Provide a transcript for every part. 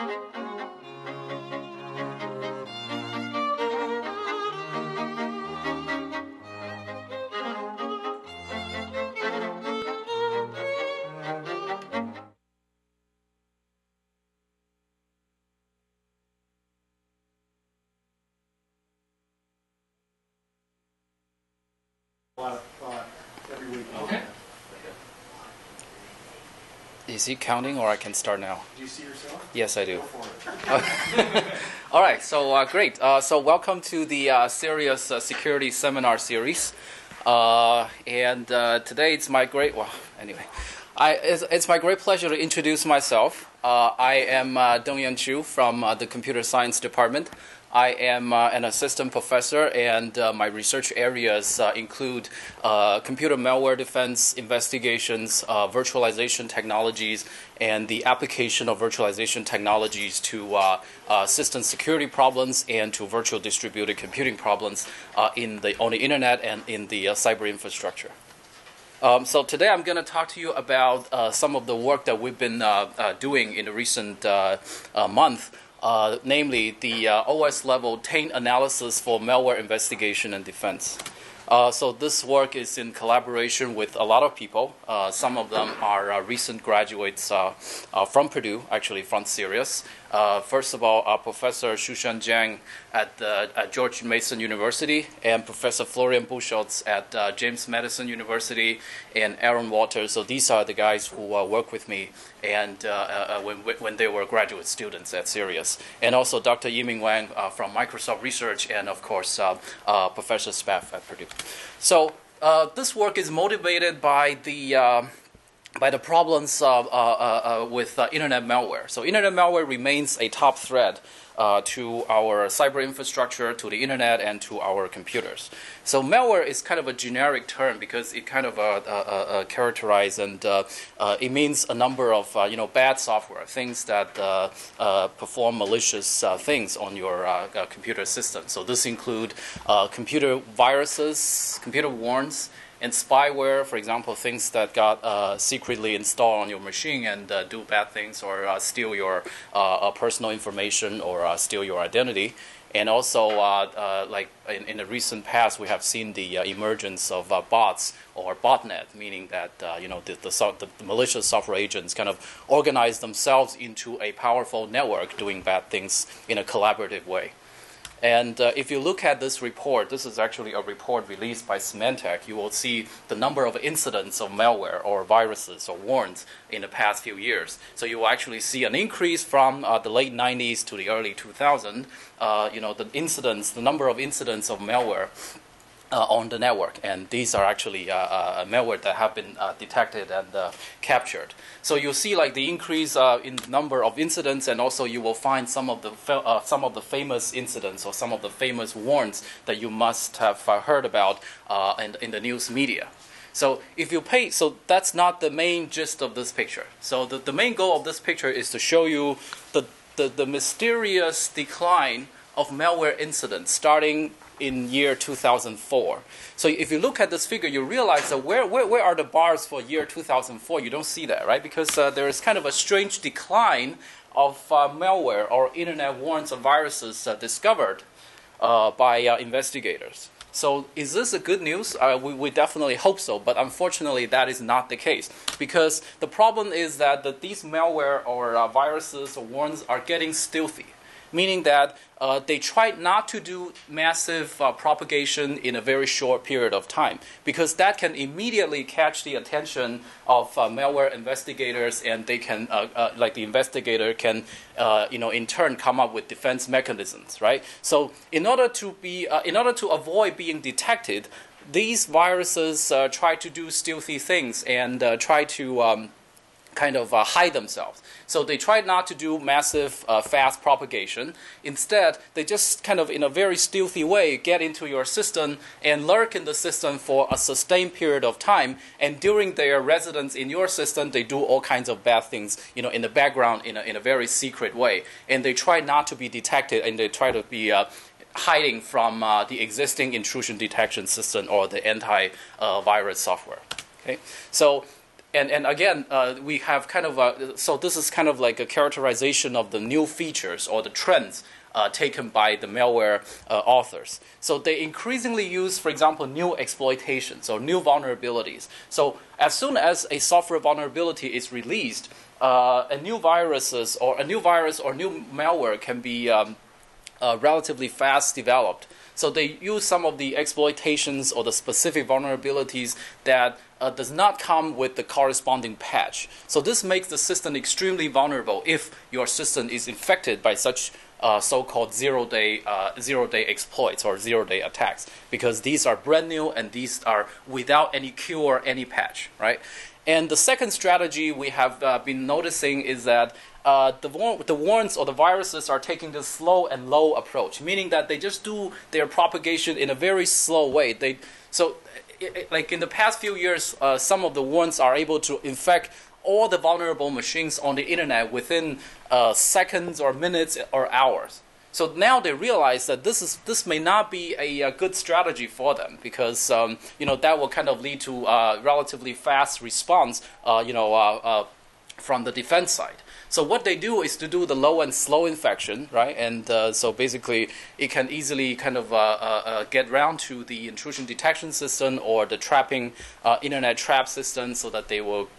A lot of thought every week. Okay. Is he counting, or I can start now? Do you see yourself? Yes, I do. Go for it. All right, so great. So welcome to the CERIAS Security Seminar Series. And today it's my great, it's my great pleasure to introduce myself. I am Dongyan Chu from the Computer Science Department. I am an assistant professor, and my research areas include computer malware defense investigations, virtualization technologies, and the application of virtualization technologies to system security problems and to virtual distributed computing problems on the internet and in the cyber infrastructure. So today I'm going to talk to you about some of the work that we've been doing in the recent month. Namely the OS-level taint analysis for malware investigation and defense. So this work is in collaboration with a lot of people. Some of them are recent graduates from Purdue, actually from CERIAS. First of all, Professor Shushan Zhang at George Mason University, and Professor Florian Buschholz at James Madison University, and Aaron Walters. So these are the guys who work with me and when they were graduate students at CERIAS. And also Dr. Yiming Wang from Microsoft Research, and of course Professor Spaff at Purdue. So this work is motivated by the problems with internet malware. So internet malware remains a top threat to our cyber infrastructure, to the internet, and to our computers. So malware is kind of a generic term because it kind of characterizes and it means a number of bad software, things that perform malicious things on your computer system. So this include computer viruses, computer worms, and spyware, for example, things that got secretly installed on your machine and do bad things or steal your personal information or steal your identity. And also, like in the recent past, we have seen the emergence of bots or botnet, meaning that the malicious software agents kind of organize themselves into a powerful network doing bad things in a collaborative way. And if you look at this report, this is actually a report released by Symantec, you will see the number of incidents of malware or viruses or worms in the past few years. So you will actually see an increase from the late 90s to the early 2000s. The number of incidents of malware on the network, and these are actually malware that have been detected and captured. So you'll see like the increase in the number of incidents, and also you will find some of the famous incidents or some of the famous warns that you must have heard about in the news media. So so that's not the main gist of this picture. So the main goal of this picture is to show you the mysterious decline of malware incidents starting in year 2004. So if you look at this figure, you realize that where are the bars for year 2004? You don't see that, right? Because there is kind of a strange decline of malware or internet worms or viruses discovered by investigators. So is this a good news? We definitely hope so, but unfortunately that is not the case. Because the problem is that these malware or viruses or worms are getting stealthy, meaning that they try not to do massive propagation in a very short period of time, because that can immediately catch the attention of malware investigators, and they can, like the investigator can, in turn come up with defense mechanisms, right? So in order to avoid being detected, these viruses try to do stealthy things and try to hide themselves. So they try not to do massive, fast propagation. Instead, they just kind of, in a very stealthy way, get into your system and lurk in the system for a sustained period of time. And during their residence in your system, they do all kinds of bad things, in the background in a very secret way. And they try not to be detected, and they try to be hiding from the existing intrusion detection system or the anti-virus software. Okay, so And again, we have kind of so this is kind of like a characterization of the new features or the trends taken by the malware authors. So they increasingly use, for example, new exploitations or new vulnerabilities. So as soon as a software vulnerability is released, a new virus or new malware can be relatively fast developed. So they use some of the exploitations or the specific vulnerabilities that does not come with the corresponding patch. So this makes the system extremely vulnerable if your system is infected by such so-called zero-day exploits or zero-day attacks, because these are brand new and these are without any cure or any patch, right? And the second strategy we have been noticing is that the warrants or the viruses are taking the slow and low approach, meaning that they just do their propagation in a very slow way. Like in the past few years, some of the warrants are able to infect all the vulnerable machines on the internet within seconds or minutes or hours. So now they realize that this may not be a good strategy for them, because that will kind of lead to relatively fast response from the defense side. So what they do is to do the low and slow infection, right? And so basically, it can easily kind of get around to the intrusion detection system or the trapping internet trap system, so that they will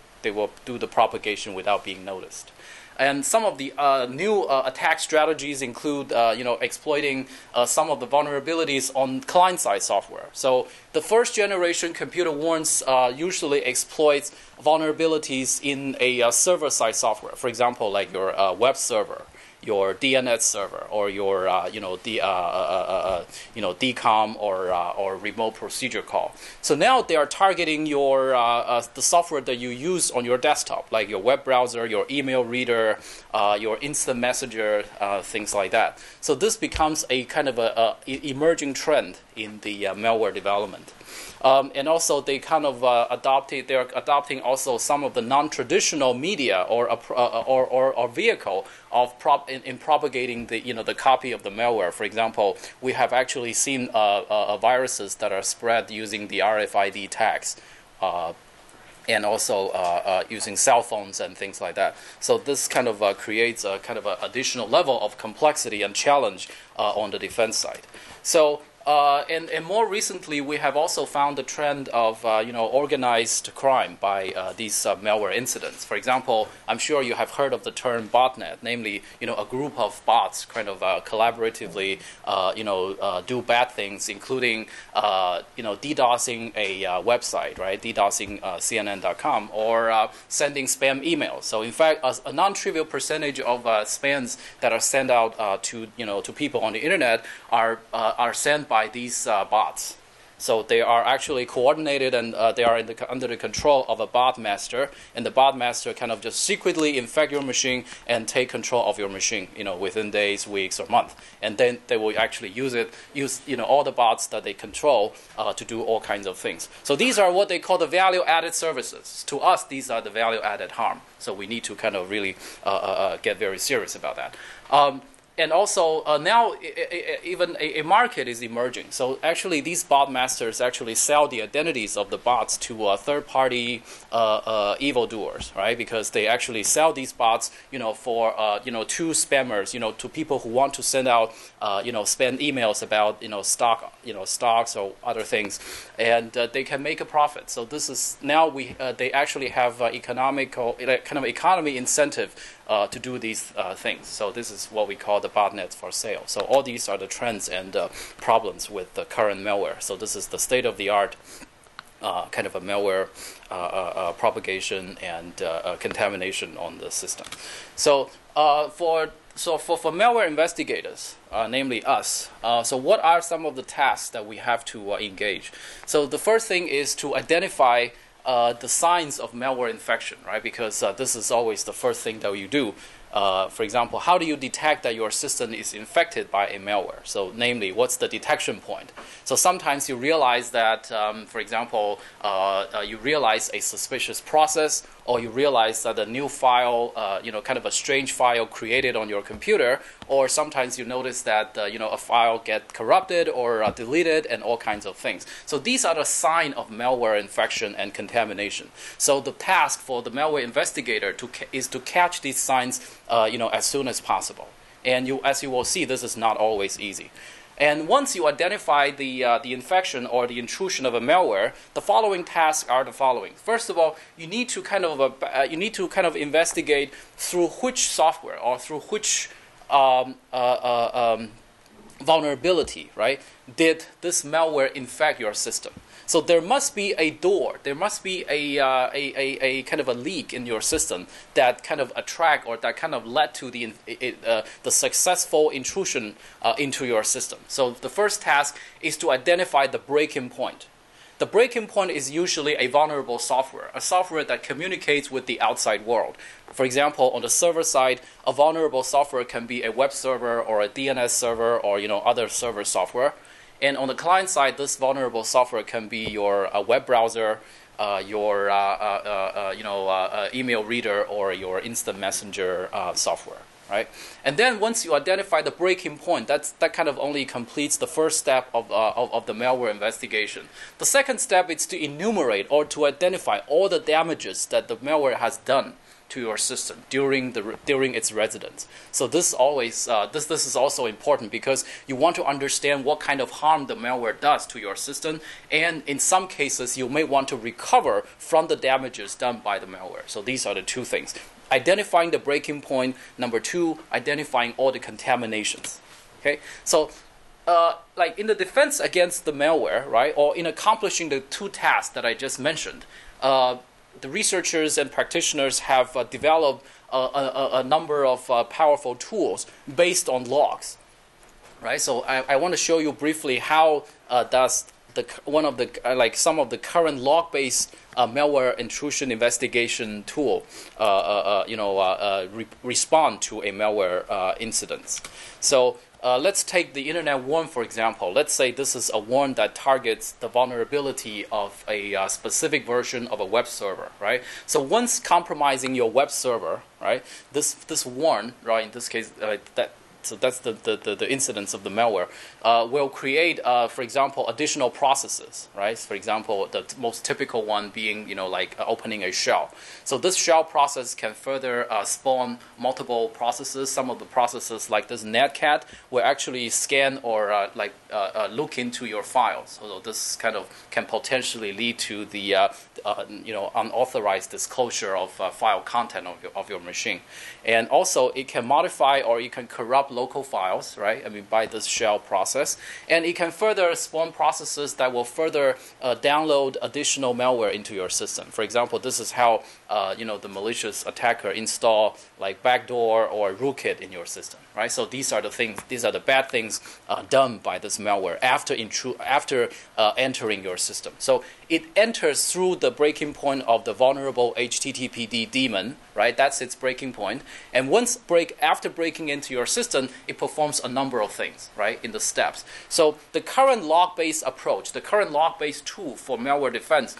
do the propagation without being noticed. And some of the new attack strategies include, exploiting some of the vulnerabilities on client-side software. So the first generation computer warrants usually exploits vulnerabilities in a server-side software. For example, like your web server, your DNS server, or your DCOM or remote procedure call. So now they are targeting your the software that you use on your desktop, like your web browser, your email reader, your instant messenger, things like that. So this becomes a kind of a emerging trend in the malware development. And also they kind of they're adopting also some of the non-traditional media or vehicle of in propagating the copy of the malware. For example, we have actually seen viruses that are spread using the RFID tags. And also using cell phones and things like that. So this kind of creates a kind of an additional level of complexity and challenge on the defense side. So and more recently, we have also found the trend of organized crime by these malware incidents. For example, I'm sure you have heard of the term botnet, namely a group of bots kind of collaboratively do bad things, including DDoSing a website, right? DDoSing CNN.com, or sending spam emails. So in fact, a non-trivial percentage of spams that are sent out to people on the internet are sent by these bots. So they are actually coordinated, and they are under the control of a bot master, and the bot master kind of just secretly infect your machine and take control of your machine, within days, weeks, or months. And then they will actually use all the bots that they control to do all kinds of things. So these are what they call the value-added services. To us, these are the value-added harm. So we need to kind of really get very serious about that. And also now even a market is emerging. So actually these bot masters actually sell the identities of the bots to third-party evildoers, right? Because they actually sell these bots, for to spammers, to people who want to send out spam emails about stocks or other things, and they can make a profit. So this is now they actually have economy incentive to do these things. So this is what we call the botnets for sale. So all these are the trends and problems with the current malware. So this is the state-of-the-art kind of a malware propagation and contamination on the system. So for malware investigators, namely us, so what are some of the tasks that we have to engage? So the first thing is to identify the signs of malware infection, right? Because this is always the first thing that you do. For example, how do you detect that your system is infected by a malware? So namely, what's the detection point? So sometimes you realize that, for example, you realize a suspicious process or you realize that a new file, kind of a strange file created on your computer, or sometimes you notice that a file get corrupted or deleted and all kinds of things. So these are the sign of malware infection and contamination. So the task for the malware investigator is to catch these signs as soon as possible. And as you will see, this is not always easy. And once you identify the infection or the intrusion of a malware, the following tasks are the following. First of all, you need to kind of investigate through which software or through which vulnerability, right, did this malware infect your system. So there must be a door, there must be a kind of a leak in your system that kind of attract or that kind of led to the successful intrusion into your system. So the first task is to identify the break-in point. The break-in point is usually a vulnerable software, a software that communicates with the outside world. For example, on the server side, a vulnerable software can be a web server or a DNS server or other server software. And on the client side, this vulnerable software can be your web browser, your email reader, or your instant messenger software, right? And then once you identify the break-in point, that kind of only completes the first step of the malware investigation. The second step is to enumerate or to identify all the damages that the malware has done to your system during its residence. So this is also important because you want to understand what kind of harm the malware does to your system, and in some cases you may want to recover from the damages done by the malware. So these are the two things: identifying the breaking point. Number two, identifying all the contaminations. Okay, so like in the defense against the malware, right, or in accomplishing the two tasks that I just mentioned, the researchers and practitioners have developed a number of powerful tools based on logs, right? So I want to show you briefly how does some of the current log-based malware intrusion investigation tool respond to a malware incident. So let's take the internet worm, for example. Let's say this is a worm that targets the vulnerability of a specific version of a web server, right? So once compromising your web server, right, this worm, right, in this case, so that's the incidence of the malware, will create, for example, additional processes, right? For example, the most typical one being, like opening a shell. So this shell process can further spawn multiple processes. Some of the processes, like this netcat, will actually scan or look into your files. So this kind of can potentially lead to the unauthorized disclosure of file content of your machine. And also, it can modify or it can corrupt local files, right? I mean, by this shell process. And it can further spawn processes that will further download additional malware into your system. For example, this is how the malicious attacker install like backdoor or rootkit in your system, right? So these are the bad things done by this malware after entering your system. So it enters through the breaking point of the vulnerable HTTPD daemon, right? That's its breaking point. And after breaking into your system, it performs a number of things, right, in the steps. So the current log-based approach, the current log-based tool for malware defense,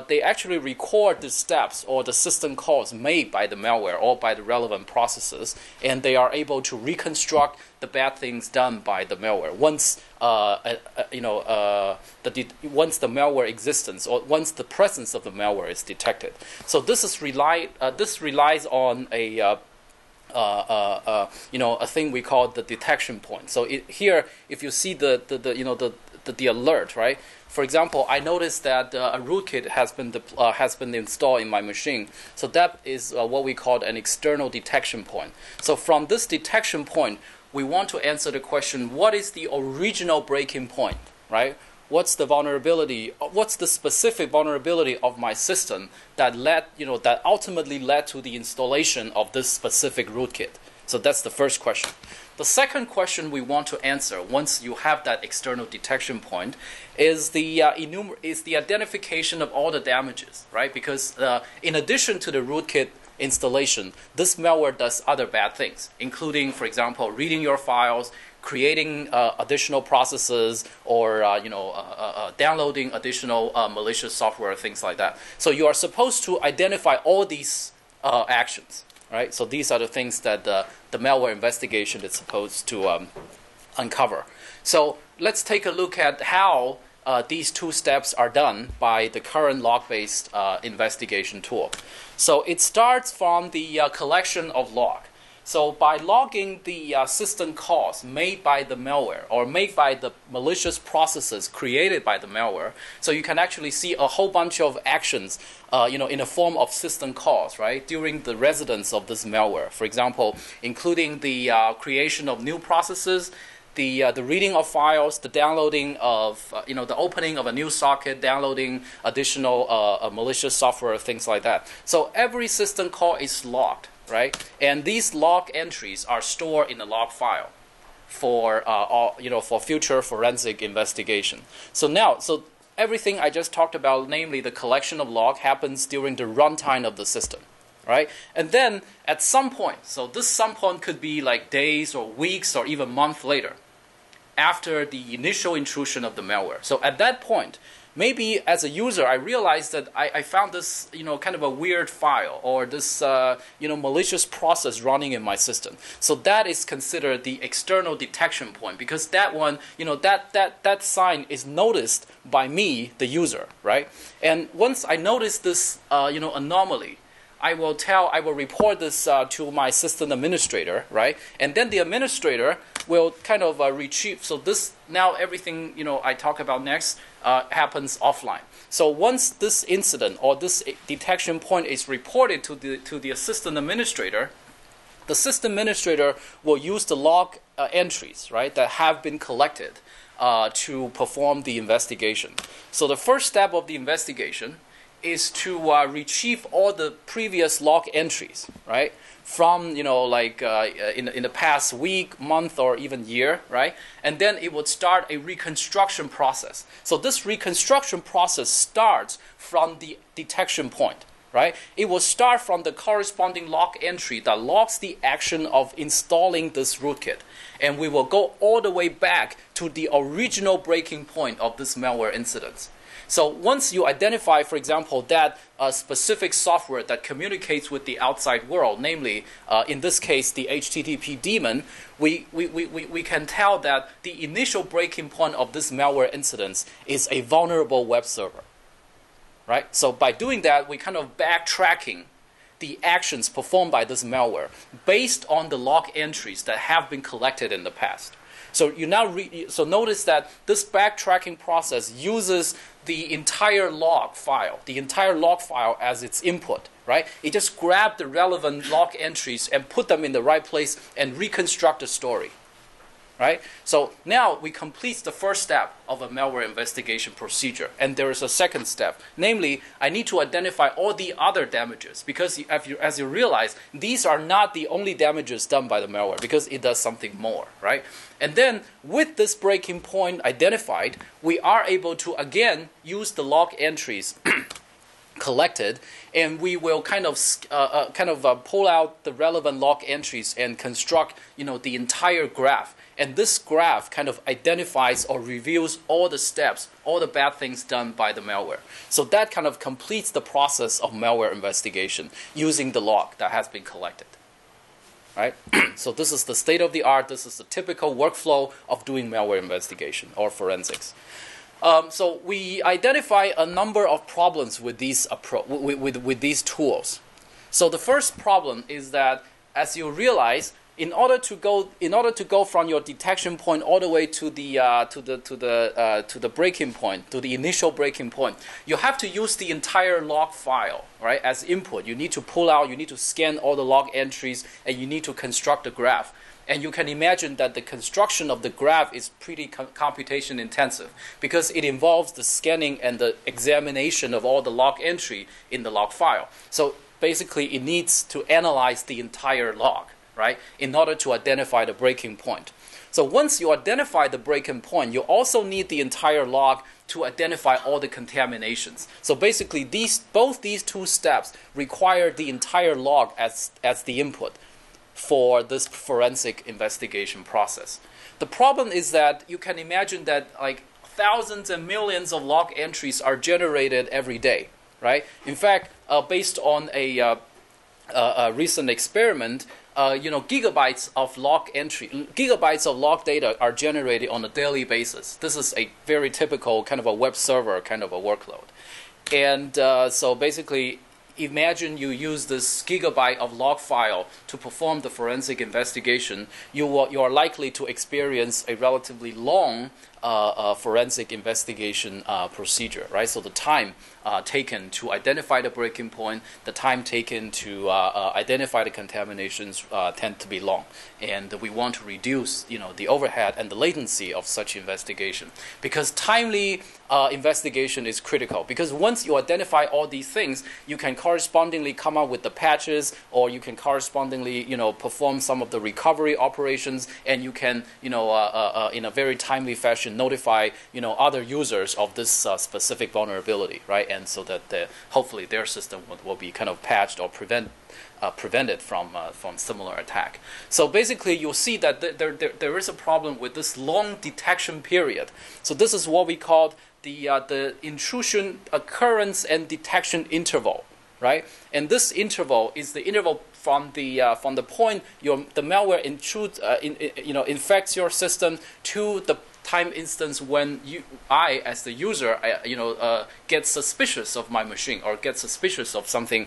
they actually record the steps or the system calls made by the malware or by the relevant processes, and they are able to reconstruct the bad things done by the malware once once the malware existence or once the presence of the malware is detected. So this relies on a thing we call the detection point. So here, if you see the alert, right? For example, I noticed that a rootkit has been installed in my machine. So that is what we call an external detection point. So from this detection point, we want to answer the question: what is the original breaking point, right? What's the vulnerability? What's the specific vulnerability of my system that ultimately led to the installation of this specific rootkit? So that's the first question. The second question we want to answer once you have that external detection point is the identification of all the damages, right? Because in addition to the rootkit installation, this malware does other bad things, including, for example, reading your files, creating additional processes, or downloading additional malicious software, things like that. So you are supposed to identify all these actions, right? So these are the things that the malware investigation is supposed to uncover. So let's take a look at how these two steps are done by the current log-based investigation tool. So it starts from the collection of log. So by logging the system calls made by the malware or made by the malicious processes created by the malware, so you can actually see a whole bunch of actions, in the form of system calls, right, during the residence of this malware. For example, including the creation of new processes, the reading of files, the downloading of, the opening of a new socket, downloading additional malicious software, things like that. So every system call is logged, right? And these log entries are stored in a log file for, for future forensic investigation. So everything I just talked about, namely the collection of log, happens during the runtime of the system. Right? And then at some point, so this some point could be like days or weeks or even months later, after the initial intrusion of the malware. So at that point, maybe as a user, I realized that I found this, kind of a weird file or this, malicious process running in my system. So that is considered the external detection point, because that one, that sign is noticed by me, the user, right? And once I notice this, anomaly, I will report this to my system administrator, right? And then the administrator will kind of retrieve. So this, now everything, I talk about next happens offline. So once this incident or this detection point is reported to the system administrator, the system administrator will use the log entries, right, that have been collected to perform the investigation. So the first step of the investigation is to retrieve all the previous log entries, right, from, in the past week, month, or even year, right? And then it would start a reconstruction process. So this reconstruction process starts from the detection point, right? It will start from the corresponding log entry that logs the action of installing this rootkit. And we will go all the way back to the original breaking point of this malware incident. So once you identify, for example, that specific software that communicates with the outside world, namely, in this case, the HTTP daemon, we can tell that the initial breaking point of this malware incident is a vulnerable web server, right? So by doing that, we kind of backtracking the actions performed by this malware based on the log entries that have been collected in the past. So you now notice that this backtracking process uses the entire log file as its input, right? It just grabbed the relevant log entries and put them in the right place and reconstruct the story, right? So now we complete the first step of a malware investigation procedure, and there is a second step. Namely, I need to identify all the other damages, because as you realize, these are not the only damages done by the malware, because it does something more, right? And then with this breaking point identified, we are able to again use the log entries collected, and we will kind of pull out the relevant log entries and construct, the entire graph. And this graph kind of identifies or reveals all the steps, all the bad things done by the malware. So that kind of completes the process of malware investigation using the log that has been collected. Right? So this is the state of the art. This is the typical workflow of doing malware investigation or forensics. So we identify a number of problems with these with these tools. So the first problem is that, as you realize, in order to go from your detection point all the way to the breaking point, to the initial breaking point, you have to use the entire log file, right, as input. You need to pull out, you need to scan all the log entries, and you need to construct the graph. And you can imagine that the construction of the graph is pretty computation intensive, because it involves the scanning and the examination of all the log entry in the log file. So basically, it needs to analyze the entire log, right, in order to identify the breaking point. So once you identify the breaking point, you also need the entire log to identify all the contaminations. So basically, both these two steps require the entire log as the input for this forensic investigation process. The problem is that you can imagine that like thousands and millions of log entries are generated every day, right? In fact, based on a recent experiment, gigabytes of log data are generated on a daily basis. This is a very typical kind of a web server kind of a workload. And so basically, imagine you use this gigabyte of log file to perform the forensic investigation. You are likely to experience a relatively long forensic investigation procedure, right? So the time taken to identify the breaking point, the time taken to identify the contaminations tend to be long, and we want to reduce, the overhead and the latency of such investigation, because timely investigation is critical. Because once you identify all these things, you can correspondingly come up with the patches, or you can correspondingly, perform some of the recovery operations, and you can, in a very timely fashion notify, other users of this specific vulnerability, right? And so that hopefully their system will be kind of patched or prevented from similar attack. So basically, you'll see that there is a problem with this long detection period. So this is what we call the intrusion occurrence and detection interval, right? And this interval is the interval from the point the malware infects your system to the time instance when I, as the user, get suspicious of my machine or get suspicious of something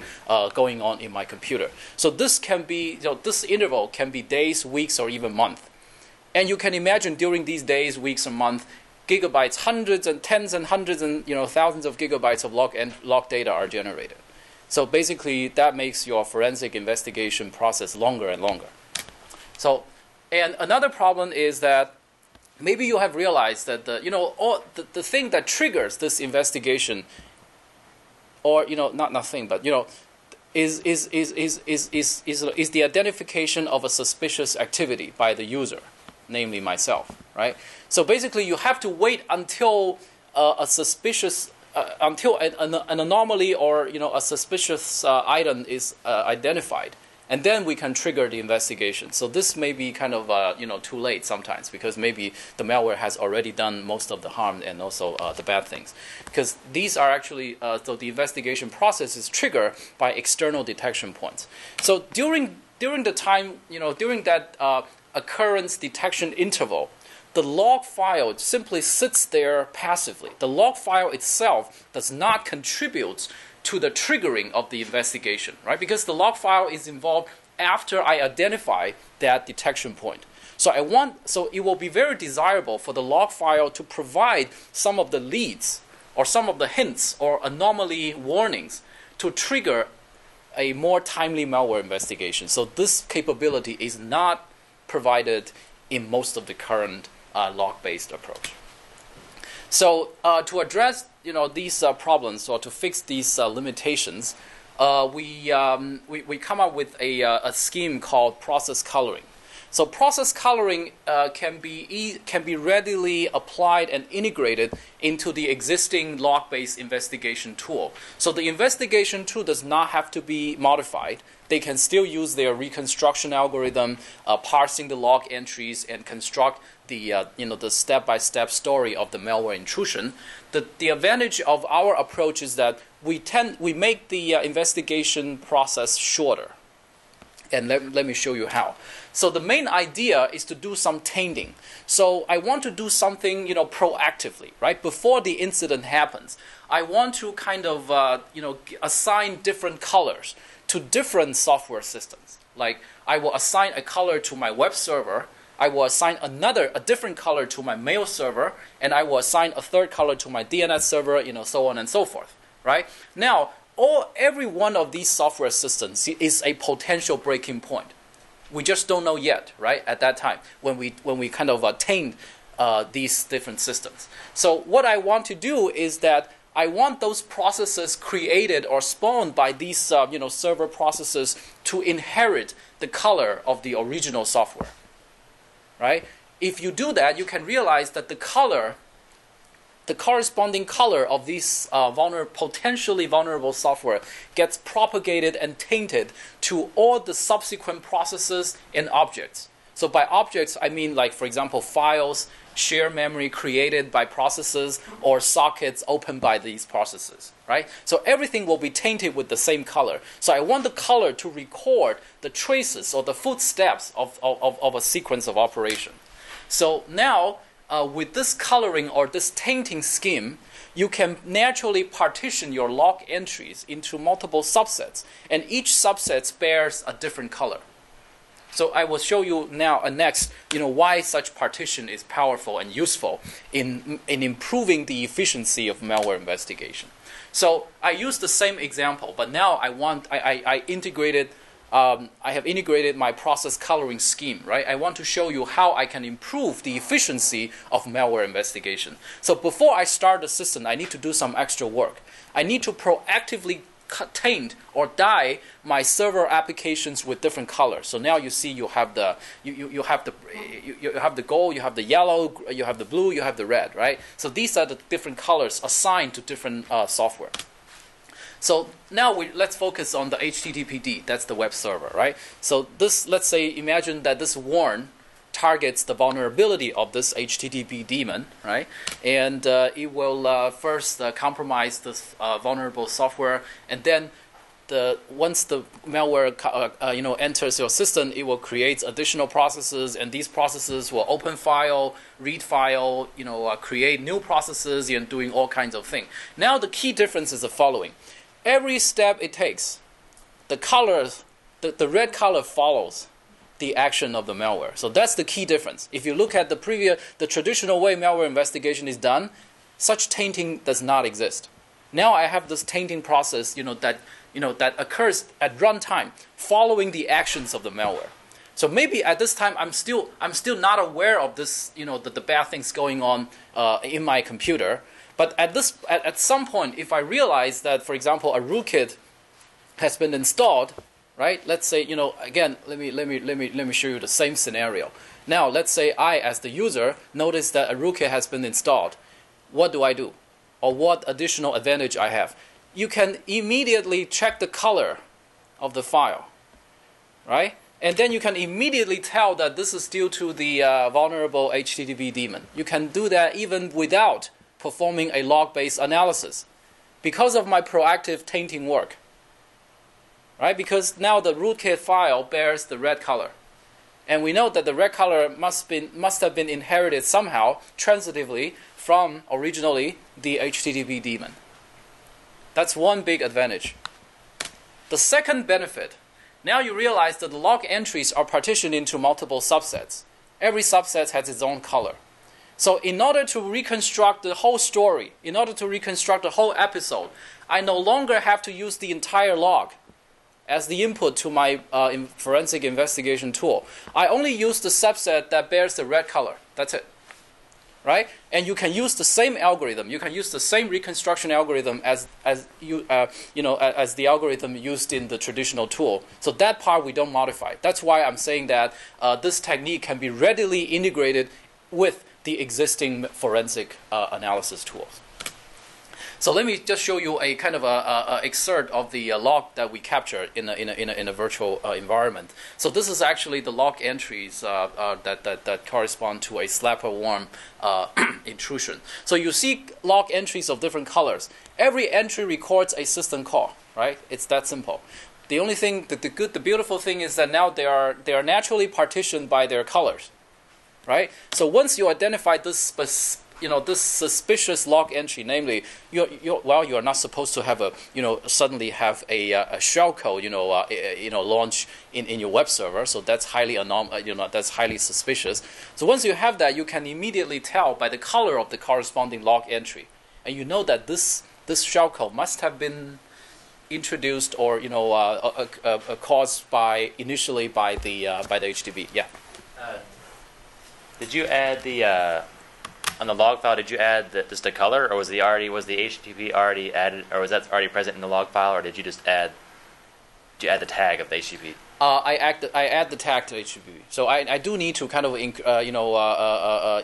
going on in my computer. So this can be, this interval can be days, weeks, or even months. And you can imagine during these days, weeks, and months, gigabytes, hundreds and tens and hundreds and thousands of gigabytes of log data are generated. So basically, that makes your forensic investigation process longer and longer. So, and another problem is that maybe you have realized that the thing that triggers this investigation, or is the identification of a suspicious activity by the user, namely myself, right? So basically, you have to wait until until an anomaly or a suspicious item is identified, and then we can trigger the investigation. So this may be kind of too late sometimes, because maybe the malware has already done most of the harm and also the bad things, because these are actually so the investigation process is triggered by external detection points. So during the time during that occurrence detection interval, the log file simply sits there passively. The log file itself does not contribute to the triggering of the investigation, right? Because the log file is involved after I identify that detection point. So it will be very desirable for the log file to provide some of the leads or some of the hints or anomaly warnings to trigger a more timely malware investigation. So this capability is not provided in most of the current log-based approach. So to address these problems, or to fix these limitations, we come up with a scheme called process coloring. So process coloring can be readily applied and integrated into the existing log-based investigation tool. So the investigation tool does not have to be modified. They can still use their reconstruction algorithm, parsing the log entries, and construct the step-by-step story of the malware intrusion. The advantage of our approach is that we make the investigation process shorter. And let me show you how. So the main idea is to do some tainting. So I want to do something proactively, right? Before the incident happens, I want to kind of assign different colors to different software systems. Like I will assign a color to my web server, I will assign a different color to my mail server, and I will assign a third color to my DNS server, so on and so forth, right? Now, every one of these software systems is a potential breaking point. We just don't know yet, right? At that time, when we kind of taint these different systems. So what I want to do is that I want those processes created or spawned by these server processes to inherit the color of the original software, right? If you do that, you can realize that the corresponding color of these potentially vulnerable software gets propagated and tainted to all the subsequent processes and objects. So by objects, I mean, like, for example, files, shared memory created by processes, or sockets opened by these processes, right? So everything will be tainted with the same color. So I want the color to record the traces or the footsteps of a sequence of operation. So now, with this coloring or this tainting scheme, you can naturally partition your log entries into multiple subsets, and each subset bears a different color. So I will show you now next, why such partition is powerful and useful in improving the efficiency of malware investigation. So I used the same example, but now I have integrated my process coloring scheme, right? I want to show you how I can improve the efficiency of malware investigation. So before I start the system, I need to do some extra work. I need to proactively taint or dye my server applications with different colors. So now you see you have the gold, you have the yellow, you have the blue, you have the red, right? So these are the different colors assigned to different software. So now let's focus on the HTTPD. That's the web server, right? So this, let's say, imagine that this warn targets the vulnerability of this HTTP daemon, right? And it will first compromise this vulnerable software, and then once the malware enters your system, it will create additional processes, and these processes will open file, read file, create new processes, and doing all kinds of things. Now the key difference is the following: every step it takes, the colors, the red color follows the action of the malware. So that's the key difference. If you look at the traditional way malware investigation is done, such tainting does not exist. Now I have this tainting process, that occurs at runtime, following the actions of the malware. So maybe at this time I'm still not aware of this, the bad things going on in my computer. But at some point, if I realize that, for example, a rootkit has been installed, right? Let's say, again, let me show you the same scenario. Now, let's say I, as the user, notice that a rootkit has been installed. What do I do? Or what additional advantage I have? You can immediately check the color of the file, right? And then you can immediately tell that this is due to the vulnerable HTTP daemon. You can do that even without performing a log-based analysis because of my proactive tainting work. Right? Because now the rootkit file bears the red color. And we know that the red color must have been inherited somehow, transitively, from originally the HTTP daemon. That's one big advantage. The second benefit, now you realize that the log entries are partitioned into multiple subsets. Every subset has its own color. So in order to reconstruct the whole story, in order to reconstruct the whole episode, I no longer have to use the entire log as the input to my forensic investigation tool. I only use the subset that bears the red color. That's it, right? And you can use the same algorithm. You can use the same reconstruction algorithm as the algorithm used in the traditional tool. So that part we don't modify. That's why I'm saying that this technique can be readily integrated with the existing forensic analysis tools. So let me just show you a kind of a excerpt of the log that we captured in a virtual environment. So this is actually the log entries that correspond to a slapper worm intrusion. So you see log entries of different colors. Every entry records a system call, right? It's that simple. The only thing, the beautiful thing is that now they are naturally partitioned by their colors, right? So once you identify this this suspicious log entry, namely, you are not supposed to have suddenly have a shellcode, launch in your web server. So that's highly that's highly suspicious. So once you have that, you can immediately tell by the color of the corresponding log entry, and you know that this shellcode must have been introduced or caused initially by the HTTP. Yeah. Did you add the on the log file, did you add just a color, or was the HTTP already added, or was that already present in the log file, or did you add the tag of the HTTP? I add the tag to HTTP. So I do need to kind of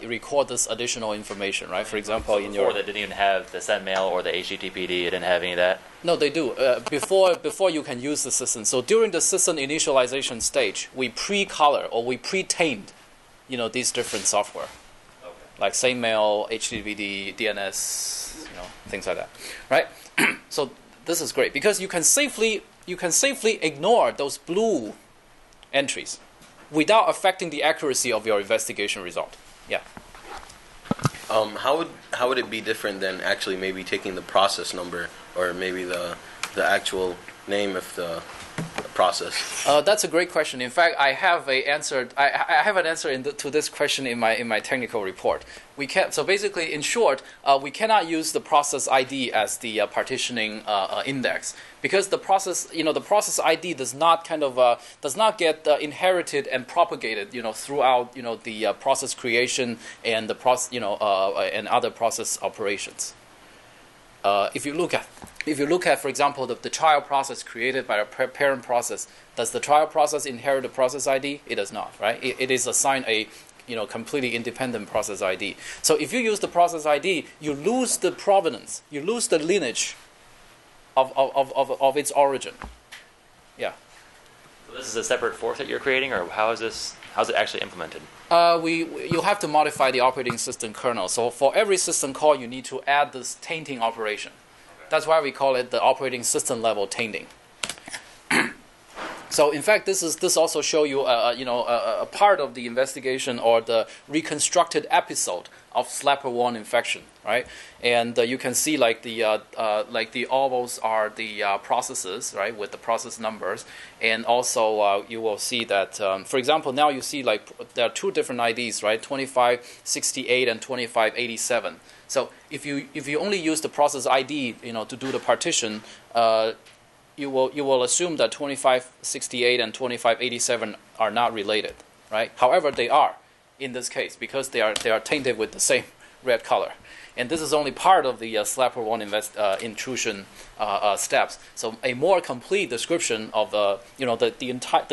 record this additional information, right? For example, in your that didn't even have the sendmail or the HTTPD, it didn't have any of that. No, they do. Before you can use the system. So during the system initialization stage, we pre-color or we pre-taint, these different software, like SendMail, HTTPD, DNS, things like that, right? So this is great because you can safely ignore those blue entries without affecting the accuracy of your investigation result. Yeah. How would it be different than actually maybe taking the process number or maybe the actual name of the process? That's a great question. In fact, I have an answer to this question in my technical report. So basically, in short, we cannot use the process ID as the partitioning index because the process ID does not get inherited and propagated throughout the process creation and the and other process operations. If you look at, for example, the child process created by a parent process, does the child process inherit the process ID? It does not, right? It is assigned a completely independent process ID. So if you use the process ID, you lose the provenance, you lose the lineage of its origin. Yeah. So this is a separate fork that you're creating, or how's it actually implemented? You have to modify the operating system kernel. So for every system call, you need to add this tainting operation. Okay. That's why we call it the operating system level tainting. So in fact, this also show you a part of the investigation or the reconstructed episode of SLAPper1 infection, right? And you can see like the ovals are the processes, right, with the process numbers, and also you will see that, for example, now you see like there are two different IDs, right, 2568 and 2587. So if you only use the process ID, to do the partition, you will assume that 2568 and 2587 are not related, right? However, they are in this case because they are tainted with the same red color, and this is only part of the SLAPper1 intrusion steps. So a more complete description of the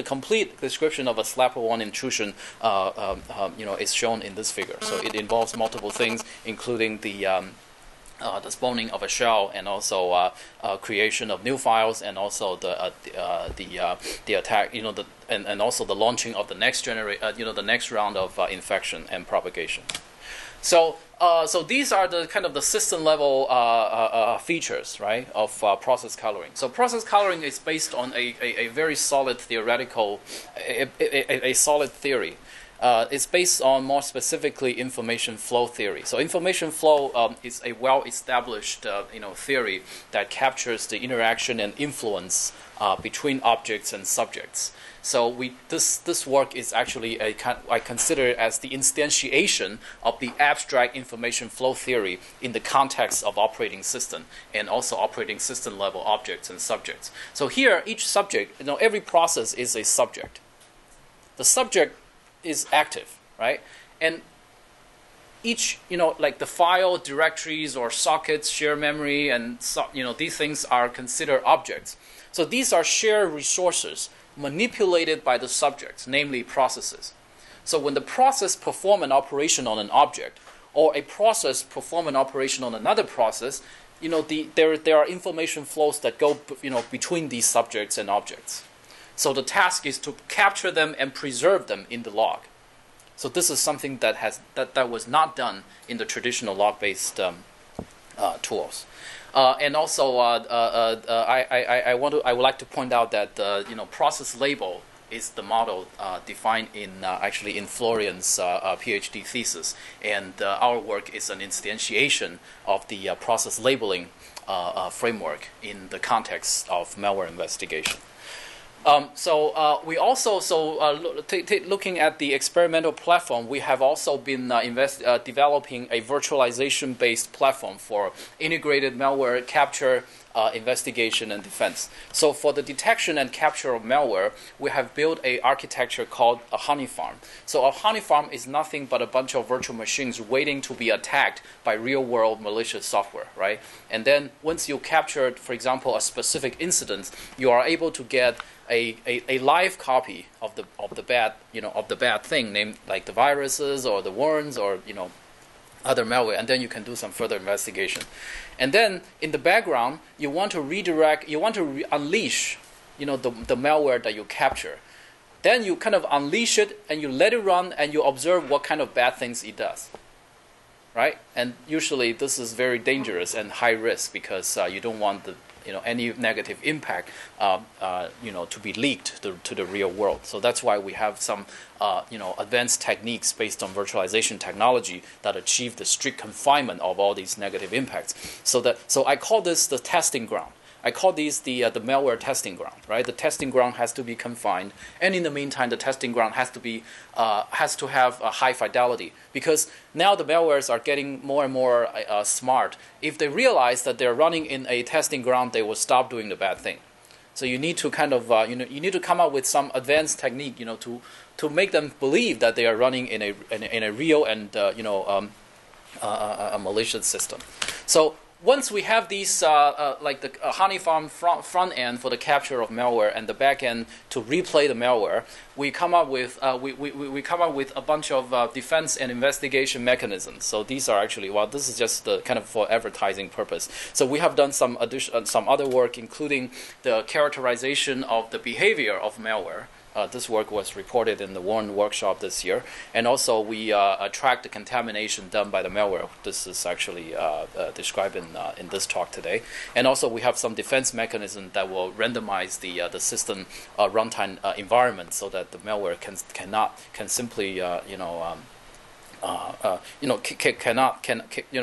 complete description of a SLAPper1 intrusion is shown in this figure. So it involves multiple things, including the spawning of a shell, and also creation of new files, and also the attack, and also the launching of the next the next round of infection and propagation. So these are the kind of the system level features, right, of process coloring. So process coloring is based on a very solid theoretical, a solid theory. It's based on more specifically information flow theory. So information flow is a well-established theory that captures the interaction and influence between objects and subjects. So this work is actually I consider it as the instantiation of the abstract information flow theory in the context of operating system and also operating system level objects and subjects. So here, each subject, every process is a subject. The subject is active, right? And each, like the file, directories, or sockets, shared memory, and these things are considered objects. So these are shared resources manipulated by the subjects, namely processes. So when the process perform an operation on an object, or a process perform an operation on another process, there are information flows that go between these subjects and objects. So the task is to capture them and preserve them in the log. So this is something that was not done in the traditional log-based tools. And also, I would like to point out that process label is the model defined in Florian's PhD thesis, and our work is an instantiation of the process labeling framework in the context of malware investigation. We also looking at the experimental platform, we have also been developing a virtualization-based platform for integrated malware capture, investigation, and defense. So for the detection and capture of malware, we have built a architecture called a honey farm. So a honey farm is nothing but a bunch of virtual machines waiting to be attacked by real-world malicious software, right? And then once you capture, for example, a specific incident, you are able to get a live copy of the bad thing, named like the viruses or the worms or other malware, and then you can do some further investigation. And then in the background, you want to redirect, you want to unleash, the malware that you capture. Then you kind of unleash it and you let it run and you observe what kind of bad things it does, right? And usually this is very dangerous and high risk because you don't want any negative impact, to be leaked to the real world. So that's why we have some, advanced techniques based on virtualization technology that achieve the strict confinement of all these negative impacts. So I call this the testing ground. I call these the malware testing ground, right? The testing ground has to be confined, and in the meantime, the testing ground has to have a high fidelity, because now the malwares are getting more and more smart. If they realize that they're running in a testing ground, they will stop doing the bad thing. So you need to kind of you need to come up with some advanced technique, to make them believe that they are running in a real and a malicious system. So once we have these, like the honey farm front end for the capture of malware and the back end to replay the malware, we come up with we come up with a bunch of defense and investigation mechanisms. So these are actually, this is just the kind of for advertising purpose. So we have done some other work, including the characterization of the behavior of malware. This work was reported in the Warren workshop this year. And also we tracked the contamination done by the malware. This is actually described in this talk today. And also we have some defense mechanism that will randomize the system runtime environment so that the malware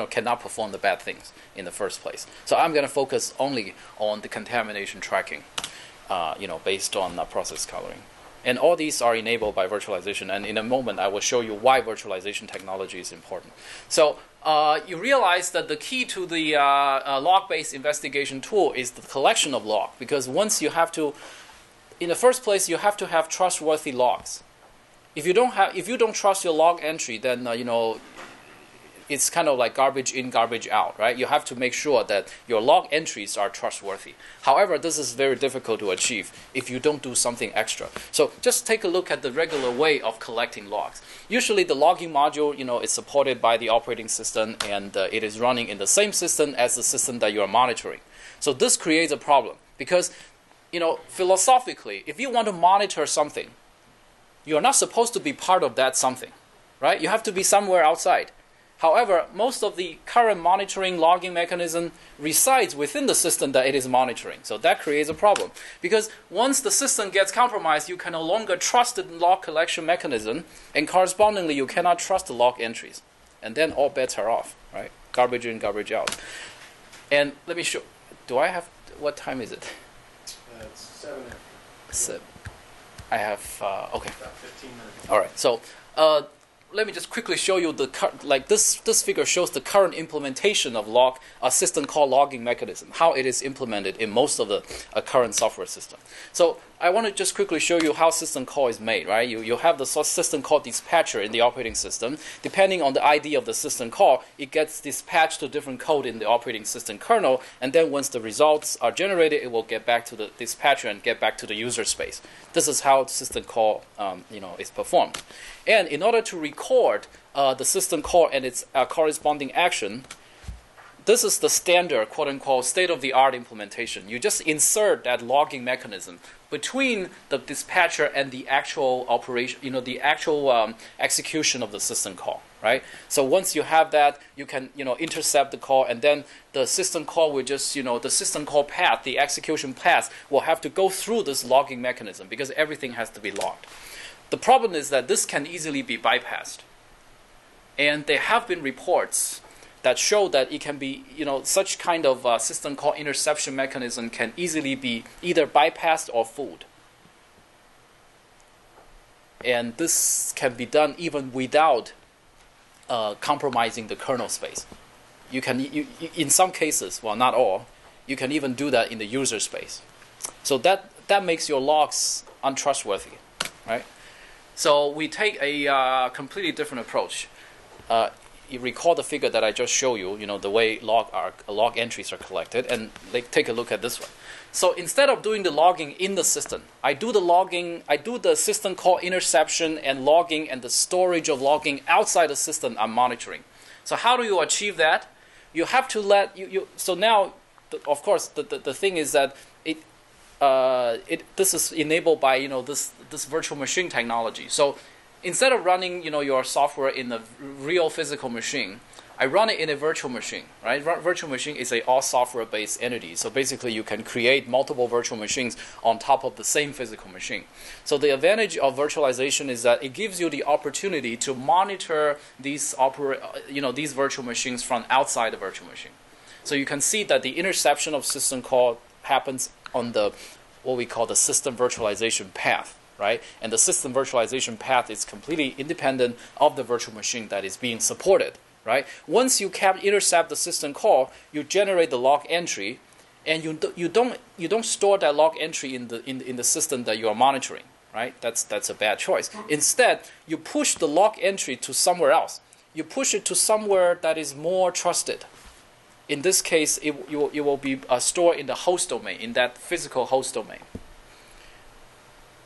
cannot perform the bad things in the first place. So I'm going to focus only on the contamination tracking, based on process coloring. And all these are enabled by virtualization. And in a moment, I will show you why virtualization technology is important. So you realize that the key to the log-based investigation tool is the collection of log. Because once you have to, in the first place, you have to have trustworthy logs. If you don't trust your log entry, then it's kind of like garbage in, garbage out, right? You have to make sure that your log entries are trustworthy. However, this is very difficult to achieve if you don't do something extra. So just take a look at the regular way of collecting logs. Usually the logging module, is supported by the operating system, and it is running in the same system as the system that you are monitoring. So this creates a problem because, philosophically, if you want to monitor something, you're not supposed to be part of that something, right? You have to be somewhere outside. However, most of the current monitoring logging mechanism resides within the system that it is monitoring. So that creates a problem. Because once the system gets compromised, you can no longer trust the log collection mechanism, and correspondingly, you cannot trust the log entries. And then all bets are off, right? Garbage in, garbage out. And let me show, what time is it? It's 7. 7. I have, okay. About 15 minutes. All right, so let me just quickly show you this figure shows the current implementation of a system called logging mechanism, how it is implemented in most of the current software system. So I want to just quickly show you how system call is made, right? You have the system call dispatcher in the operating system. Depending on the ID of the system call, it gets dispatched to different code in the operating system kernel, and then once the results are generated, it will get back to the dispatcher and get back to the user space. This is how system call is performed. And in order to record the system call and its corresponding action, this is the standard, quote-unquote, state-of-the-art implementation. You just insert that logging mechanism between the dispatcher and the actual operation, the actual execution of the system call, right? So once you have that, you can, intercept the call, and then the system call will just, the system call path, the execution path, will have to go through this logging mechanism because everything has to be logged. The problem is that this can easily be bypassed. And there have been reports that show that it can be, such kind of system call interception mechanism can easily be either bypassed or fooled. and this can be done even without compromising the kernel space. You can, in some cases, well, not all, you can even do that in the user space. So that makes your logs untrustworthy, right? So we take a completely different approach. You recall the figure that I just showed you, the way log entries are collected, and take a look at this one. So instead of doing the logging in the system, I do the system call interception and logging and the storage of logging outside the system I'm monitoring. So how do you achieve that? You have to let so now, of course, the thing is that this is enabled by this virtual machine technology. So instead of running your software in a real physical machine, I run it in a virtual machine, right? Virtual machine is a all software-based entity. So basically, you can create multiple virtual machines on top of the same physical machine. So the advantage of virtualization is that it gives you the opportunity to monitor these these virtual machines from outside the virtual machine. So you can see that the interception of system call happens on what we call the system virtualization path, right? And the system virtualization path is completely independent of the virtual machine that is being supported, right? Once you intercept the system call, you generate the log entry, and you don't store that log entry in the system that you are monitoring, right? That's a bad choice. Instead, you push the log entry to somewhere else. You push it to somewhere that is more trusted. In this case, it will be stored in the host domain, in that physical host domain.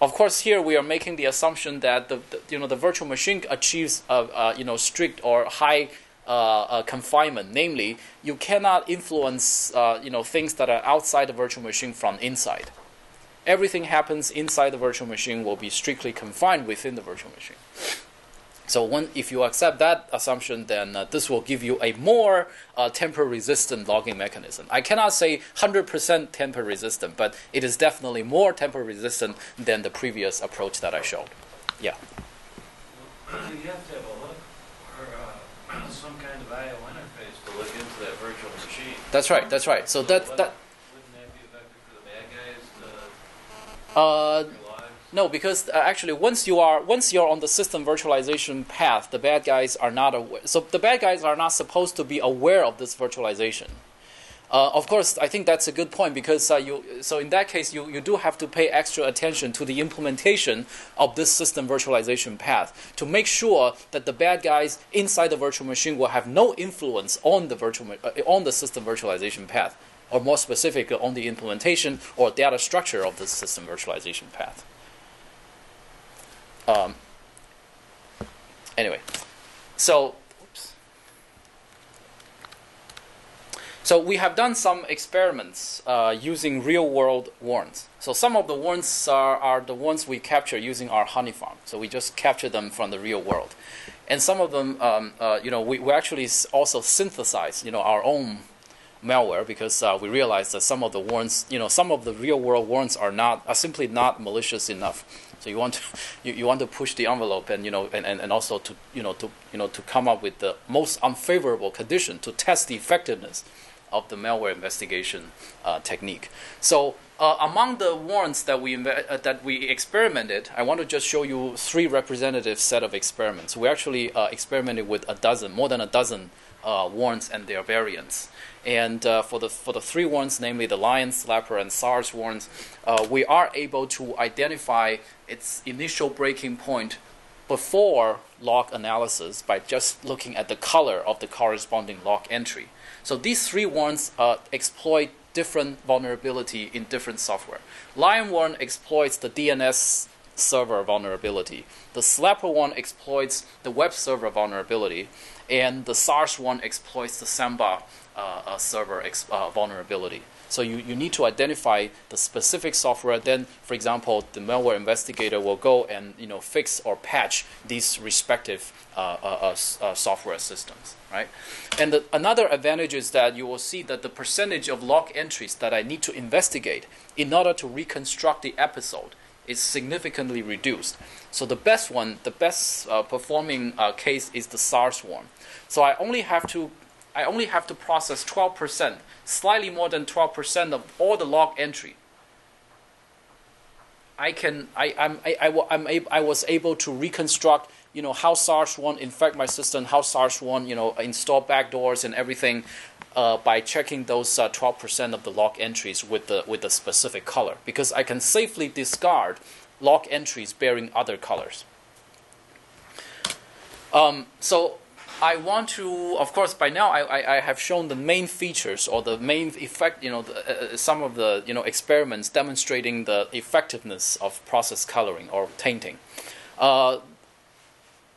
Of course, here we are making the assumption that the virtual machine achieves strict or high confinement. Namely, you cannot influence things that are outside the virtual machine from inside. Everything happens inside the virtual machine will be strictly confined within the virtual machine. So if you accept that assumption, then this will give you a more tamper-resistant logging mechanism. I cannot say 100% tamper-resistant, but it is definitely more tamper-resistant than the previous approach that I showed. Yeah. You have to have a look or some kind of I/O interface to look into that virtual machine. That's right. That's right. So that. Wouldn't that be effective for the bad guys to No, because actually, once you're on the system virtualization path, the bad guys are not aware. So the bad guys are not supposed to be aware of this virtualization. Of course, I think that's a good point because so in that case, you do have to pay extra attention to the implementation of this system virtualization path to make sure that the bad guys inside the virtual machine will have no influence on the system virtualization path, or more specifically, on the implementation or data structure of the system virtualization path. Anyway, so we have done some experiments using real-world warrants. So some of the warrants are the ones we capture using our honey farm. So we just capture them from the real world, and some of them, we actually also synthesize, our own malware because we realized that some of the warrants, some of the real-world warrants are simply not malicious enough. So you want to push the envelope and and also to come up with the most unfavorable condition to test the effectiveness of the malware investigation technique. So among the warrants that we experimented, I want to just show you 3 representative set of experiments. We actually experimented with more than a dozen warrants and their variants. And for the 3 warrants, namely the lion, slapper, and SARS warrants, we are able to identify its initial breaking point before log analysis by just looking at the color of the corresponding log entry. So these 3 warrants exploit different vulnerability in different software. Lion warrant exploits the DNS server vulnerability. The slapper one exploits the web server vulnerability, and the SARS one exploits the Samba server vulnerability. So you need to identify the specific software. Then, for example, the malware investigator will go and fix or patch these respective software systems, right? And another advantage is that you will see that the percentage of log entries that I need to investigate in order to reconstruct the episode is significantly reduced. So the best performing case is the SARS one. So I only have to process 12%, slightly more than 12% of all the log entry. I was able to reconstruct, how SARS-1 infect my system, how SARS-1, install backdoors and everything, by checking those 12% of the log entries with the specific color, because I can safely discard log entries bearing other colors. So I want to, of course, by now I have shown the main features or the main effect, some of the experiments demonstrating the effectiveness of process coloring or tainting.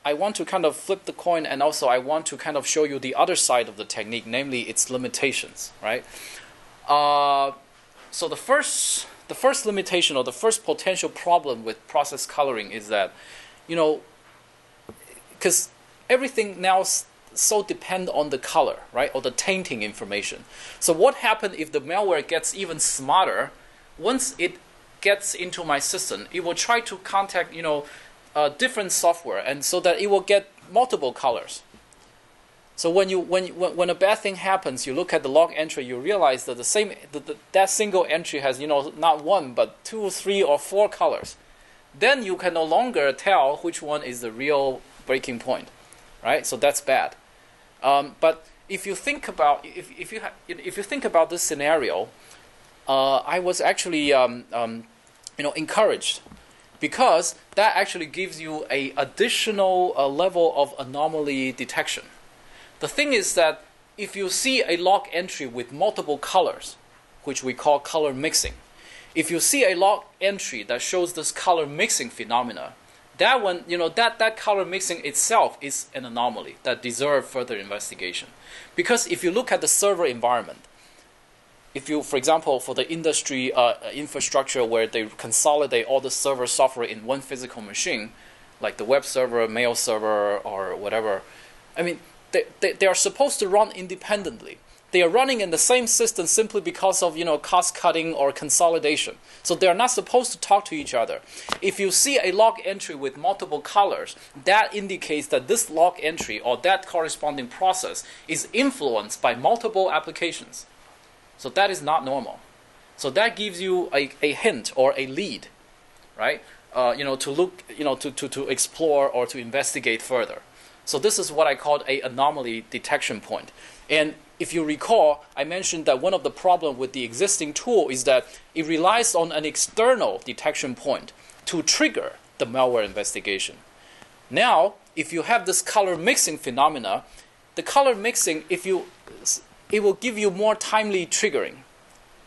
I want to kind of flip the coin, and also I want to kind of show you the other side of the technique, namely its limitations, right? So the first limitation or the first potential problem with process coloring is that, because everything now so depend on the color, right, or the tainting information. So what happens if the malware gets even smarter? Once it gets into my system, it will try to contact, different software, and so that it will get multiple colors. So when a bad thing happens, you look at the log entry, you realize that that single entry has not one but 2, 3, or 4 colors. Then you can no longer tell which one is the real breaking point, right? So that's bad. But if you think about if you think about this scenario, I was actually encouraged, because that actually gives you a additional level of anomaly detection. The thing is that if you see a log entry with multiple colors, which we call color mixing, if you see a log entry that shows this color mixing phenomena, that one, that color mixing itself is an anomaly that deserves further investigation. Because if you look at the server environment, if you, for example, for the industry infrastructure where they consolidate all the server software in one physical machine, like the web server, mail server, or whatever, I mean, they are supposed to run independently. They are running in the same system simply because of cost cutting or consolidation. So they are not supposed to talk to each other. If you see a log entry with multiple colors, that indicates that this log entry or that corresponding process is influenced by multiple applications. So that is not normal. So that gives you a hint or a lead, right? To look, to explore or to investigate further. So this is what I called a anomaly detection point. And if you recall, I mentioned that one of the problems with the existing tool is that it relies on an external detection point to trigger the malware investigation. Now, if you have this color mixing phenomena, the color mixing, it will give you more timely triggering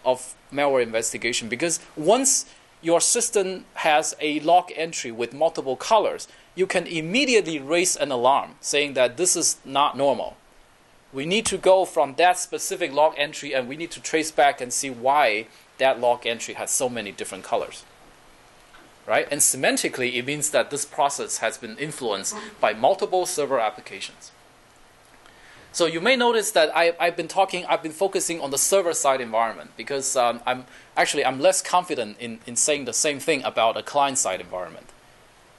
of malware investigation, because once your system has a log entry with multiple colors, you can immediately raise an alarm saying that this is not normal. We need to go from that specific log entry and we need to trace back and see why that log entry has so many different colors. Right? And semantically, it means that this process has been influenced by multiple server applications. So you may notice that I've been focusing on the server-side environment, because I'm less confident in saying the same thing about a client-side environment.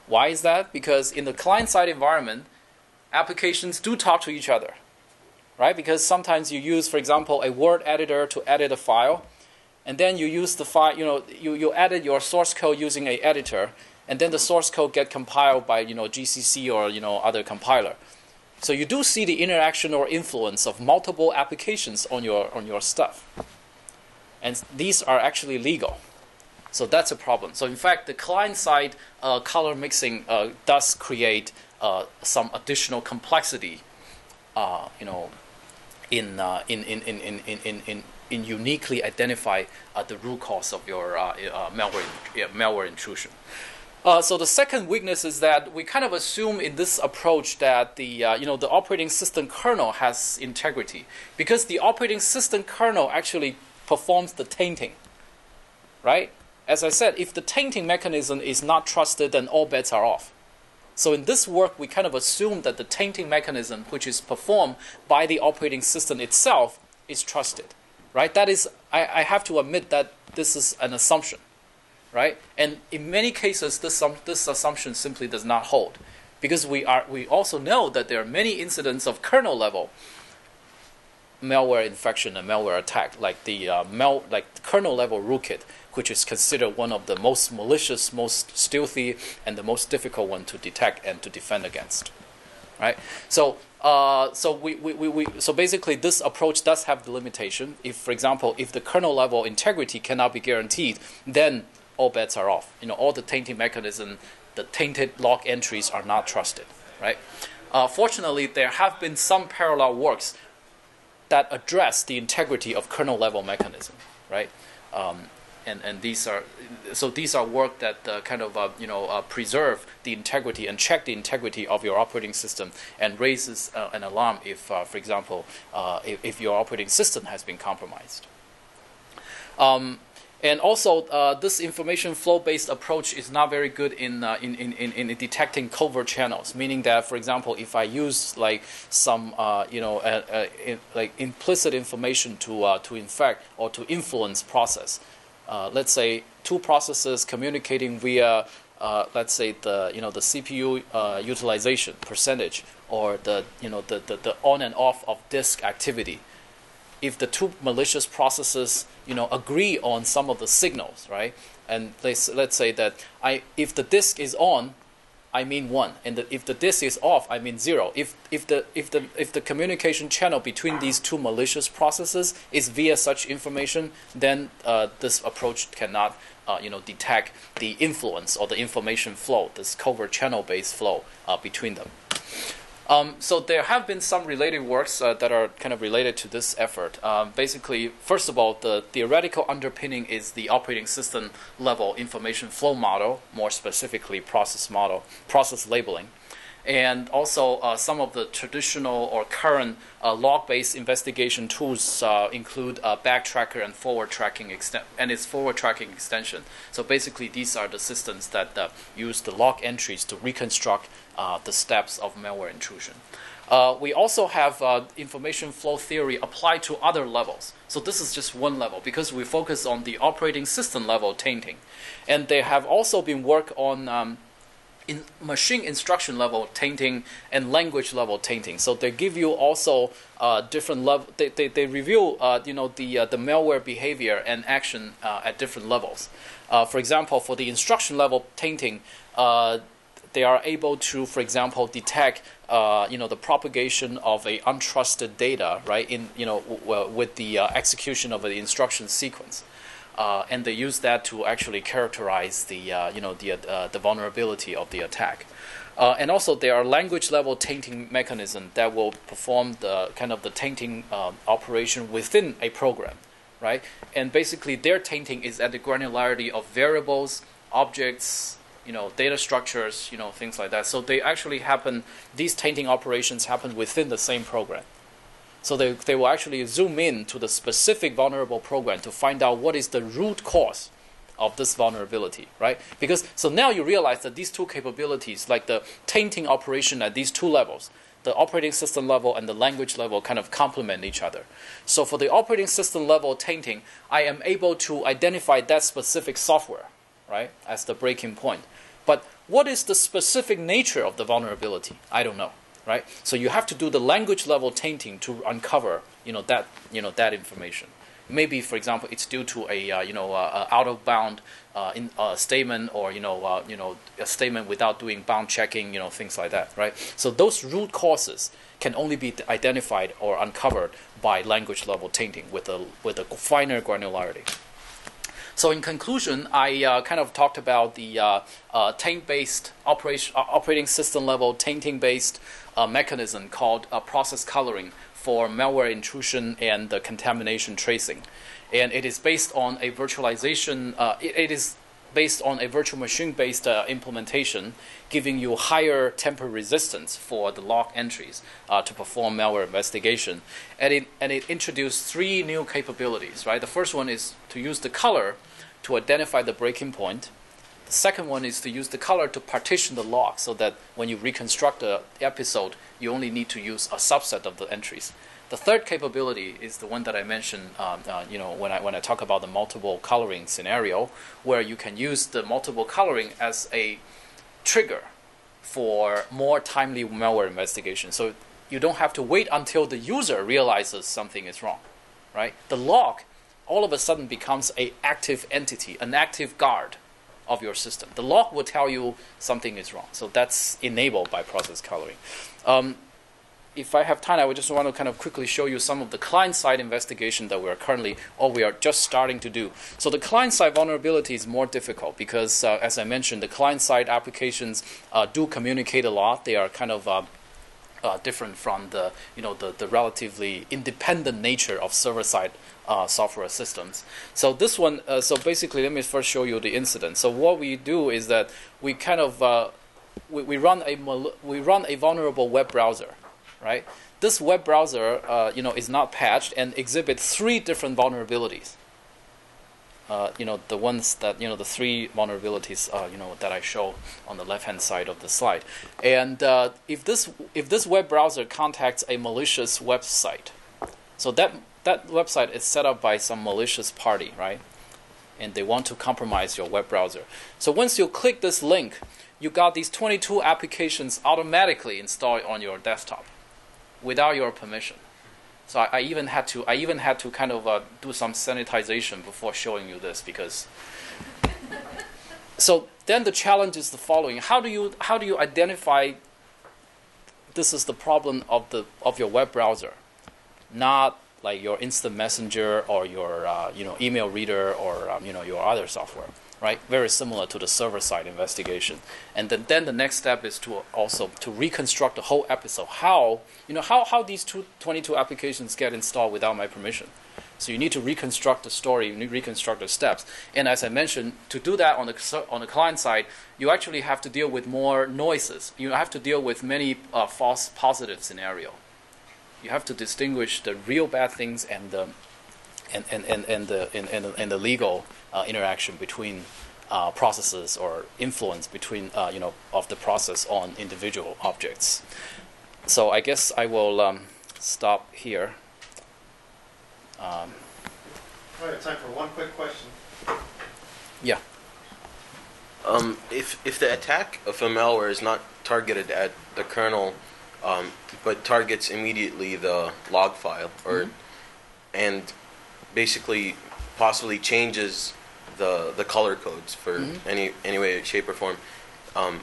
Why is that? Because in the client-side environment, applications do talk to each other, right? Because sometimes you use, for example, a Word editor to edit a file, and then you use the file, you edit your source code using an editor, and then the source code get compiled by GCC or other compiler. So you do see the interaction or influence of multiple applications on your stuff. And these are actually legal. So that's a problem. So in fact, the client-side color mixing does create some additional complexity, in uniquely identify the root cause of your malware intrusion. So the second weakness is that we kind of assume in this approach that the operating system kernel has integrity, because the operating system kernel actually performs the tainting, right? As I said, if the tainting mechanism is not trusted, then all bets are off. So in this work, we kind of assume that the tainting mechanism, which is performed by the operating system itself, is trusted, right? That is, I have to admit that this is an assumption. Right? And in many cases, this assumption simply does not hold, because we also know that there are many incidents of kernel level malware infection and malware attack, like the kernel level rootkit, which is considered one of the most malicious, most stealthy, and the most difficult one to detect and to defend against. Right? So so basically this approach does have the limitation. If, for example, if the kernel level integrity cannot be guaranteed, then all bets are off. All the tainting mechanism, the tainted log entries are not trusted. Right? Fortunately, there have been some parallel works that address the integrity of kernel level mechanism. Right? And these are work that kind of preserve the integrity and check the integrity of your operating system and raises an alarm if, for example, if your operating system has been compromised. And also, this information flow-based approach is not very good in detecting covert channels. Meaning that, for example, if I use like some like implicit information to infect or to influence process. Let's say two processes communicating via, let's say the the CPU utilization percentage or the on and off of disk activity. If the two malicious processes agree on some of the signals, right? And let's say that if the disk is on, I mean 1, and if the disk is off, I mean 0. If the communication channel between these two malicious processes is via such information, then this approach cannot detect the influence or the information flow, this covert channel-based flow between them. So there have been some related works that are kind of related to this effort. Basically, first of all, the theoretical underpinning is the operating system level information flow model, more specifically process labeling. And also some of the traditional or current log-based investigation tools include backtracker and forward tracking its forward tracking extension. So basically, these are the systems that use the log entries to reconstruct the steps of malware intrusion. We also have information flow theory applied to other levels. So this is just one level because we focus on the operating system level tainting. And there have also been work on in machine instruction level tainting and language level tainting. So they give you also different level. They review the malware behavior and action at different levels. For example, for the instruction level tainting, they are able to, for example, detect the propagation of a untrusted data, right? With the execution of the instruction sequence. And they use that to actually characterize the vulnerability of the attack. And also there are language level tainting mechanisms that will perform the kind of the tainting operation within a program, right? And basically their tainting is at the granularity of variables, objects, data structures, things like that. So they actually these tainting operations happen within the same program. So they will actually zoom in to the specific vulnerable program to find out what is the root cause of this vulnerability, right? So now you realize that these two capabilities, like the tainting operation at these two levels, the operating system level and the language level, kind of complement each other. So for the operating system level tainting, I am able to identify that specific software, right, as the breaking point. But what is the specific nature of the vulnerability? I don't know. Right, so you have to do the language level tainting to uncover, that information. Maybe, for example, it's due to a out of bound statement, or a statement without doing bound checking, things like that. Right. So those root causes can only be identified or uncovered by language level tainting with a finer granularity. So in conclusion, I kind of talked about the taint-based operating system level tainting-based mechanism called process coloring for malware intrusion and the contamination tracing, and it is based on a virtualization. It is based on a virtual machine-based implementation, giving you higher tamper resistance for the log entries to perform malware investigation. And it introduced 3 new capabilities. Right, the first one is to use the color to identify the breaking point. The second one is to use the color to partition the log so that when you reconstruct the episode, you only need to use a subset of the entries. The third capability is the one that I mentioned, when I talk about the multiple coloring scenario, where you can use the multiple coloring as a trigger for more timely malware investigation. So you don't have to wait until the user realizes something is wrong, right? The log all of a sudden becomes an active entity, an active guard of your system. The log will tell you something is wrong. So that's enabled by process coloring. If I have time, I would just want to kind of quickly show you some of the client-side investigation that we are just starting to do. So the client-side vulnerability is more difficult because, as I mentioned, the client-side applications do communicate a lot. They are kind of different from the relatively independent nature of server-side software systems. So this one, so basically, let me first show you the incident. So what we do is that we kind of we run a vulnerable web browser. Right? This web browser, is not patched and exhibits 3 different vulnerabilities. The ones that the 3 vulnerabilities, that I show on the left-hand side of the slide. And if this web browser contacts a malicious website, so that website is set up by some malicious party, right? And they want to compromise your web browser. So once you click this link, you got these 22 applications automatically installed on your desktop, without your permission. So I even had to kind of do some sanitization before showing you this because. So then the challenge is the following: how do you identify this is the problem of your web browser, not like your instant messenger or your email reader or your other software. Right, very similar to the server-side investigation, and then the next step is to reconstruct the whole episode. How these 22 applications get installed without my permission. So you need to reconstruct the story, you need to reconstruct the steps. And as I mentioned, to do that on the client side, you actually have to deal with more noises. You have to deal with many false positive scenario. You have to distinguish the real bad things and the legal interaction between processes or influence between of the process on individual objects. So I guess I will stop here. All right, time for one quick question. Yeah. If the attack of a malware is not targeted at the kernel, but targets immediately the log file, and basically possibly changes the color codes for any way, shape, or form,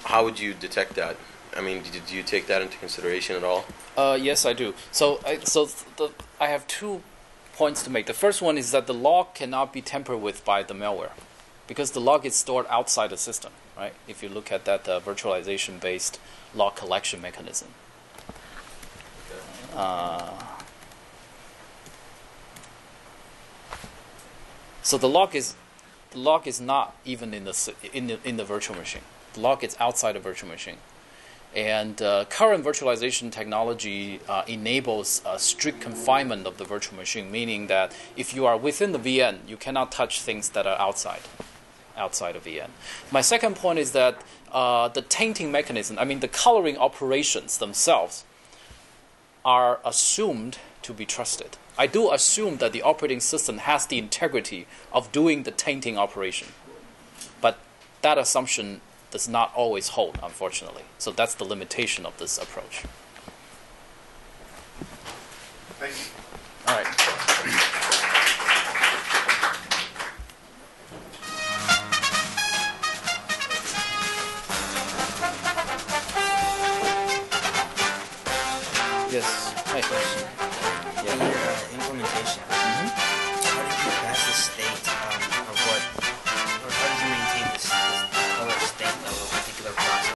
how would you detect that? I mean, did you take that into consideration at all? Yes, I do. So I have 2 points to make. The first one is that the log cannot be tampered with by the malware, because the log is stored outside the system. Right? If you look at that virtualization-based log collection mechanism. So the log is not even in the virtual machine. The log is outside the virtual machine, and current virtualization technology enables a strict confinement of the virtual machine, meaning that if you are within the VM, you cannot touch things that are outside of VM. My second point is that the tainting mechanism, I mean the coloring operations themselves, are assumed to be trusted. I do assume that the operating system has the integrity of doing the tainting operation. But that assumption does not always hold, unfortunately. So that's the limitation of this approach. Thank you. All right. Yes. Hi. In your implementation, how did you pass the state